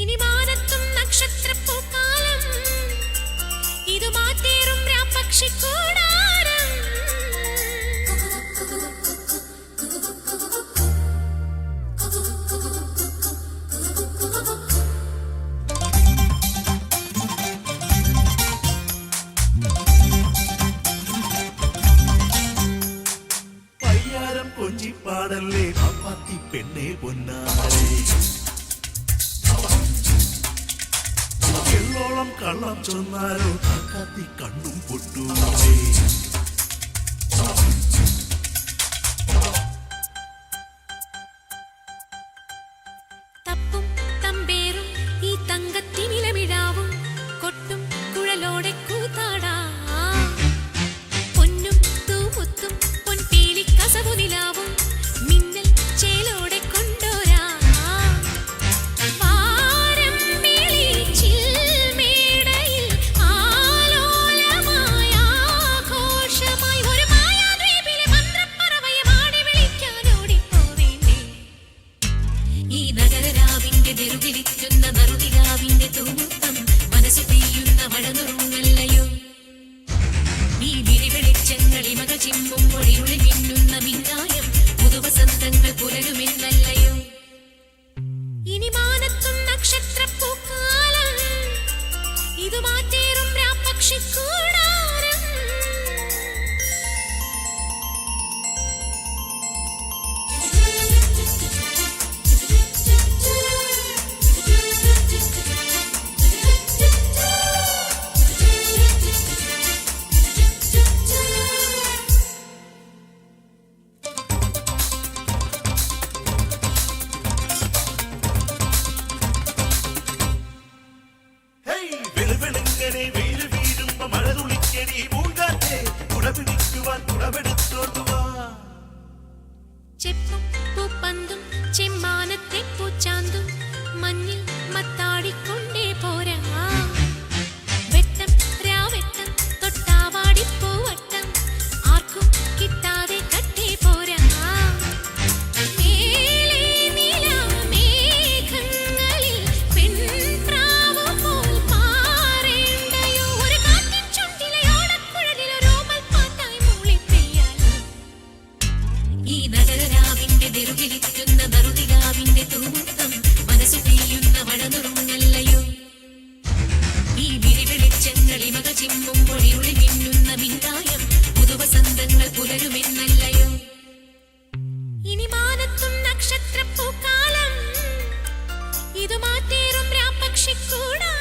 ഇനി മാനത്തും നക്ഷത്രപ്പൂക്കാലം, ഇതു മാറ്റേറും രാപ്പക്ഷിക്കൂടാരം. പയ്യാരം കൊഞ്ചിപ്പാടല്ലേ പാപ്പാത്തി പെണ്ണെ പൊന്നാരെ, എള്ളോളം കള്ളം ചൊന്നാലോ കാക്കാത്തി കണ്ണും പൊട്ടൂലേ. തപ്പും തമ്പേറും ഈ തങ്കത്തിനിലമിഴാവും കൊട്ടും കുഴലോടെ കൂത്താടാ. പൊന്നും തൂമുത്തും പൊൻപീലി കസവു നിലാവും മിന്നൽ ചേലോടെ കൊണ്ടോരാ. ിരിക്കുന്ന നറുതിരാവിന്റെ തൂമുത്തം മനസ്സു പെയ്യുന്ന മഴനുറുങ്ങല്ലയോ. നീ വിരിവെളിച്ചങ്ങളി മക ചിമ്മുമ്പോൾ ഇരുളി മിന്നുന്ന മിന്നായം പുതുവസന്തങ്ങൾ പുലരുമെന്നല്ലയോ. ഇനി മാനത്തും നക്ഷത്രപ്പൂക്കാലം, ഇതു മാറ്റേറും രാപ്പക്ഷിക്കൂടാരം. വെളുവെളുങ്ങനെ വെയില് വീഴുമ്പോ മഴ തുളിക്കടി പൂങ്കാറ്റേ, കുടപിടിക്കുവാൻ കുടമെടുത്തോണ്ടുവാ. ചെപ്പും പൂപ്പന്തും ചെമ്മാനത്തെ പൂച്ചാന്തും മഞ്ഞിൽ മത്താടിക്കൊണ്ടേ പോരാ. വെട്ടം രാവെട്ടം തൊട്ടാവാടിപ്പൂവട്ടം ആർക്കും കിട്ടാതെ കട്ടേ പോരാ. ഈ നഗരരാവിന്റെ നെറുകിലിരിക്കുന്ന നറുതിരാവിന്റെ തൂമുത്തം മനസ്സു പെയ്യുന്ന മഴനുറുങ്ങല്ലയോ. ഈ വിരിവെളിച്ചങ്ങളി മക ചിമ്മുമ്പോൾ ഇരുളി മിന്നുന്ന മിന്നായം പുതുവസന്തങ്ങൾ പുലരുമെന്നല്ലയോ. ഇനി മാനത്തും നക്ഷത്രപ്പൂക്കാലം, ഇതു മാറ്റേറും രാപ്പക്ഷിക്കൂടാരം.